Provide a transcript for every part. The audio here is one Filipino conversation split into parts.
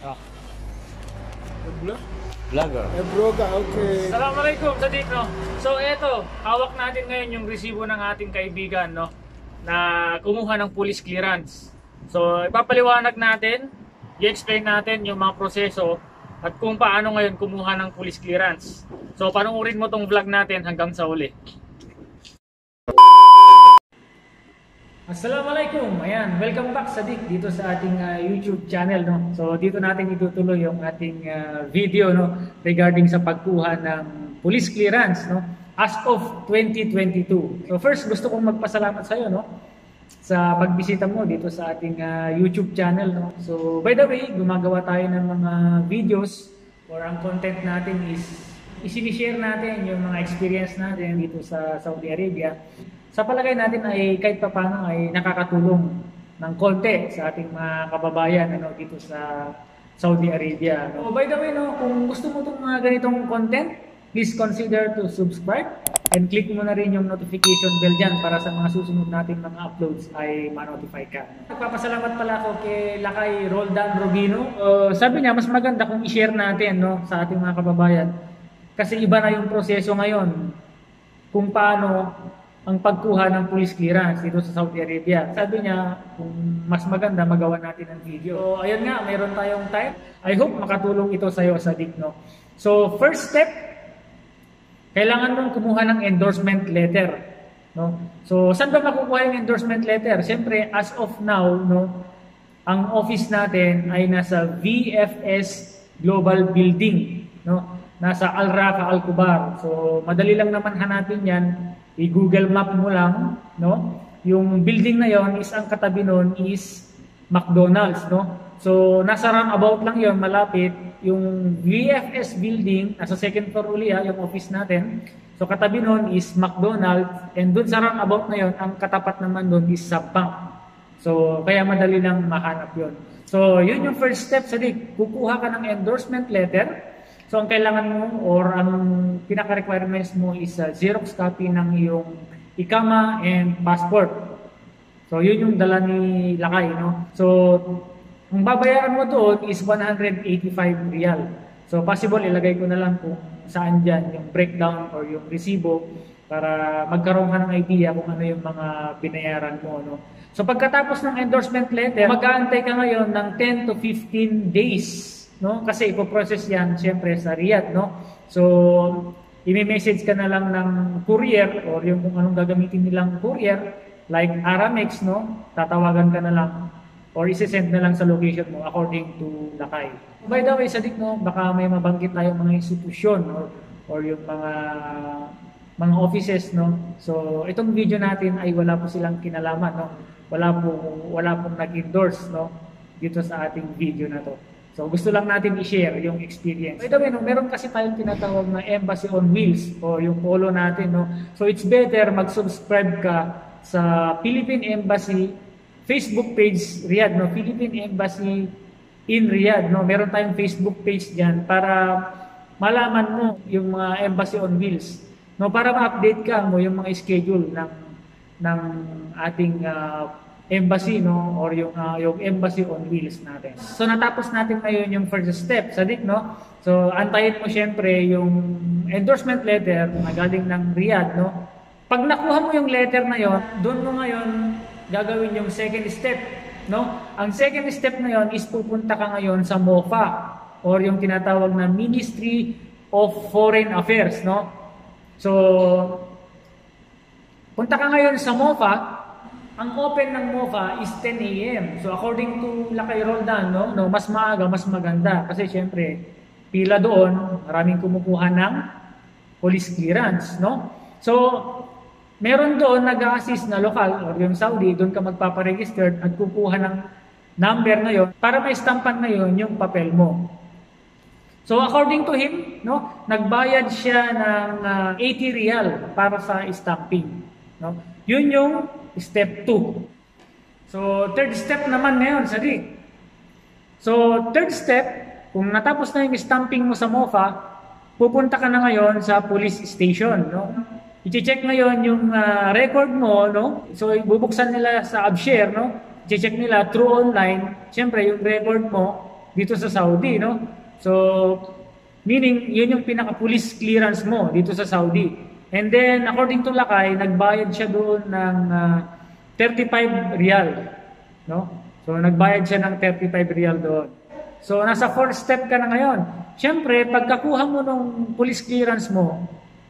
Ah, Vlogger. Broga, okay. Assalamualaikum Sadiq, no? So eto, hawak natin ngayon yung resibo ng ating kaibigan, no? Na kumuha ng police clearance. So ipapaliwanag natin, i-explain natin yung mga proseso at kung paano ngayon kumuha ng police clearance. So panoorin mo tong vlog natin hanggang sa uli. Assalamualaikum. Ayan, welcome back Sadiq dito sa ating YouTube channel, no. So dito natin itutuloy yung ating video, no, regarding sa pagkuha ng police clearance, no, as of 2022. So first gusto kong magpasalamat sa iyo, no, sa pagbisita mo dito sa ating YouTube channel, no. So by the way, gumagawa tayo ng mga videos or ang content natin is i-share natin yung mga experience natin dito sa Saudi Arabia. Sa palagay natin ay kahit paano ay nakakatulong ng konti sa ating mga kababayan, ano, dito sa Saudi Arabia, no? So, by the way, no, kung gusto mo itong mga ganitong content, please consider to subscribe and click mo na rin yung notification bell dyan para sa mga susunod nating mga uploads ay ma-notify ka. Nagpapasalamat pala ako kay Lakay Roldan Robino. Sabi niya, mas maganda kung i-share natin, no, sa ating mga kababayan. Kasi iba na yung proseso ngayon kung paano ang pagkuha ng police clearance dito sa Saudi Arabia. Sabi niya, kung mas maganda, magawa natin ng video. So, ayun nga, mayroon tayong time. I hope makatulong ito sa iyo, Sadiq, no? So, first step, kailangan mong kumuha ng endorsement letter, no? So, saan ba makukuha yung endorsement letter? Siyempre, as of now, no, ang office natin ay nasa VFS Global Building, no? Nasa Al Rafa Al Kubar. So, madali lang naman hanapin yan. I-Google Map mo lang, no? Yung building na yon is ang katabi nun is McDonald's, no? So, nasa roundabout lang yon, malapit. Yung VFS building, nasa second floor uli, yung office natin. So, katabi nun is McDonald's. And dun sa roundabout na yon, ang katapat naman dun is Subbank. So, kaya madali lang mahanap yon. So, yun yung first step, Sadiq. Kukuha ka ng endorsement letter. So, ang kailangan mo or ang pinaka-requirements mo is Xerox copy ng iyong ikama and passport. So, yun yung dala ni Lakay, no? So, ang babayaran mo doon is 185 riyal. So, possible ilagay ko na lang kung saan dyan yung breakdown or yung resibo para magkaroon ka ng idea kung ano yung mga binayaran mo, no? So, pagkatapos ng endorsement letter, mag-aantay ka ngayon ng 10 to 15 days, no? Kasi ipo-process yan siyempre sa Riyadh, no? So, i-message ka na lang ng courier or yung kung anong gagamitin nilang courier like Aramex, no? Tatawagan ka na lang or isi-send na lang sa location mo according to Lakay. By the way, Sadiq, no, baka may mabanggit tayong mga institusyon or yung mga offices, no? So, itong video natin ay wala po silang kinalaman, no? Wala pong nag-endorse, no, dito sa ating video na to. So, gusto lang natin i-share yung experience. By the way, no, meron kasi tayong tinatawag na Embassy on Wheels o yung polo natin, no. So, it's better mag-subscribe ka sa Philippine Embassy Facebook page Riyadh, no. Philippine Embassy in Riyadh, no. Meron tayong Facebook page diyan para malaman mo yung mga Embassy on Wheels, no, para ma-update ka mo yung mga schedule ng ating embassy, no, or yung Embassy on Wheels natin. So natapos natin ngayon yung first step, Sadiq, no. So antayin mo syempre yung endorsement letter na galing ng Riyadh, no. Pag nakuha mo yung letter na yon, doon mo ngayon gagawin yung second step, no. Ang second step na yon is pupunta ka ngayon sa MOFA or yung tinatawag na Ministry of Foreign Affairs, no. So punta ka ngayon sa MOFA. Ang open ng MOFA is 10 AM. So according to Lakay Roldan, no, mas maaga, mas maganda. Kasi syempre, pila doon, maraming kumukuha ng police clearance, no? So, meron doon nag-a-assist na lokal or yung Saudi, doon ka magpaparegister at kukuha ng number na yon para may stampan na yon yung papel mo. So according to him, no, nagbayad siya ng 80 riyal para sa stamping, no? Yun yung step 2. So, third step naman ngayon, Sadiq. So, third step, kung natapos na yung stamping mo sa MOFA, pupunta ka na ngayon sa police station, no? I-check ngayon yung record mo, no? So, bubuksan nila sa AbShare, no? I-check nila through online. Siyempre, yung record mo dito sa Saudi, no? So, meaning, yun yung pinaka-police clearance mo dito sa Saudi. And then, according to Lakay, nagbayad siya doon ng 35 rial, no? So, nagbayad siya ng 35 rial doon. So, nasa 4th step ka na ngayon. Siyempre, pagkakuha mo ng police clearance mo,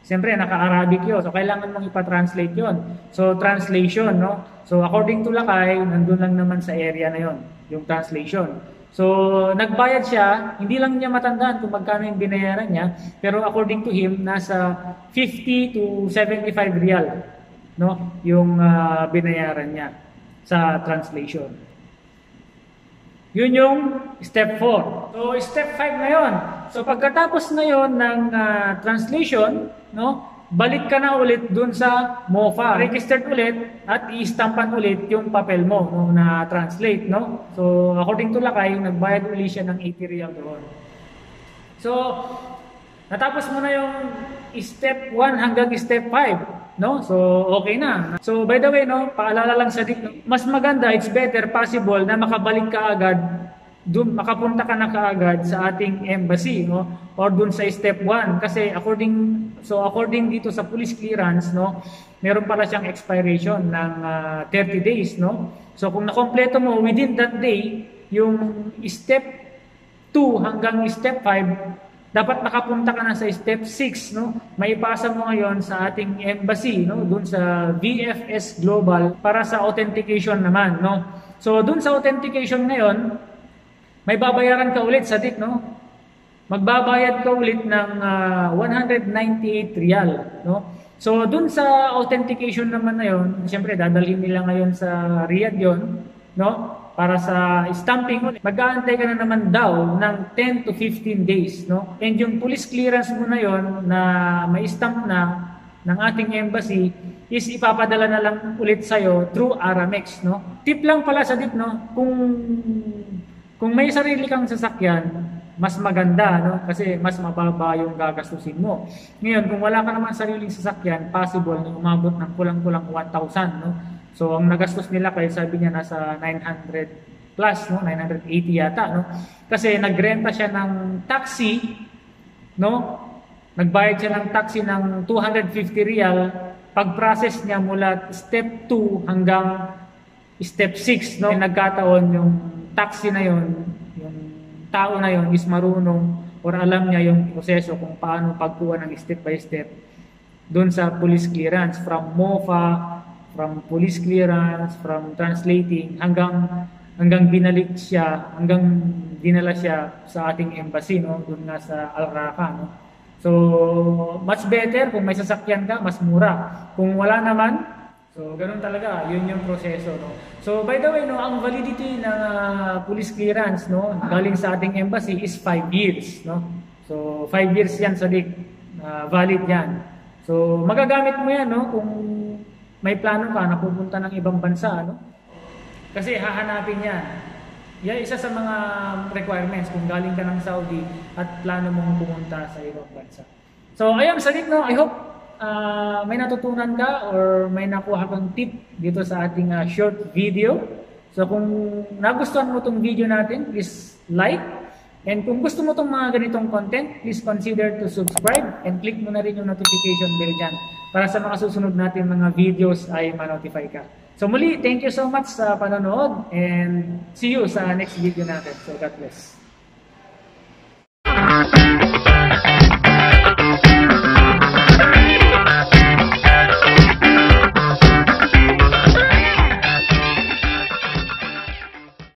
siyempre, naka-Arabic yun. So, kailangan mong ipa-translate yun. So, translation, no? So, according to Lakay, nandun lang naman sa area na yun, yung translation. So, nagbayad siya, hindi lang niya matandaan kung magkano yung binayaran niya, pero according to him, nasa 50 to 75 rial, no? Yung binayaran niya sa translation. Yun yung step 4. So, step 5 ngayon. So, pagkatapos ngayon ng translation, no, balik ka na ulit dun sa MOFA. Registered ulit at i-stampan ulit yung papel mo, no, na translate, no. So, according to Lakay, nagbayad ulit siya ng 80 riyal doon. So, natapos mo na yung step 1 hanggang step 5, no? So, okay na. So, by the way, no, paalala lang sa dik, mas maganda, it's better, possible na makabalik ka agad, dun, makapunta ka na kaagad sa ating embassy, no? Or dun sa step 1. Kasi according dito sa police clearance, no, meron pala siyang expiration ng 30 days, no? So, kung nakompleto mo within that day, yung step 2 hanggang step 5, dapat nakapunta ka na sa step 6, no? Maipasa mo ngayon sa ating embassy, no? Doon sa VFS Global para sa authentication naman, no? So, doon sa authentication ngayon, may babayaran ka ulit sa DIC, no? Magbabayad ka ulit ng 198 rial, no? So, doon sa authentication naman na yon, siyempre dadalhin nila ngayon sa Riyadh yon, no? Para sa stamping ulit. Mag-aantay ka na naman daw ng 10 to 15 days, no? And yung police clearance mo na yon na may stamp na ng ating embassy is ipapadala na lang ulit sa'yo through Aramex, no? Tip lang pala sa DIP, no? Kung may sarili kang sasakyan, mas maganda, no? Kasi mas mababa yung gagastusin mo. Ngayon, kung wala ka naman sariling sasakyan, possible na umabot ng kulang-kulang 1,000, no? So, ang nagastos nila kaya sabi niya nasa 900 plus, no? 980 yata, no? Kasi nagrenta siya ng taxi, no? Nagbayad siya ng taxi ng 250 rial. Pag-process niya mula step 2 hanggang step 6, no? Nagkataon yung taxi na yon, yung tao na yon is marunong or alam niya yung proseso kung paano pagkuha ng step by step doon sa police clearance from MOFA, from police clearance, from translating, hanggang binalik siya, hanggang dinala siya sa ating embassy, no? Doon nga sa Al Raqqa, no? So, much better kung may sasakyan ka, mas mura. Kung wala naman, so ganun talaga, yun yung proseso, no? So, by the way, no, ang validity ng police clearance, no, galing sa ating embassy is 5 years, no? So, 5 years yan sa DIC, valid yan. So, magagamit mo yan, no, kung may plano ka na pupunta ng ibang bansa, no? Kasi hahanapin yan. Yan isa sa mga requirements kung galing ka ng Saudi at plano mong pumunta sa ibang bansa. So, ayun, Sadiq, no? I hope may natutunan ka or may nakuha kang tip dito sa ating short video. So, kung nagustuhan mo itong video natin, please like. And kung gusto mo itong mga ganitong content, please consider to subscribe and click mo na rin yung notification bell dyan para sa mga susunod natin mga videos ay ma-notify ka. So muli, thank you so much sa panonood and see you sa next video natin. So God bless.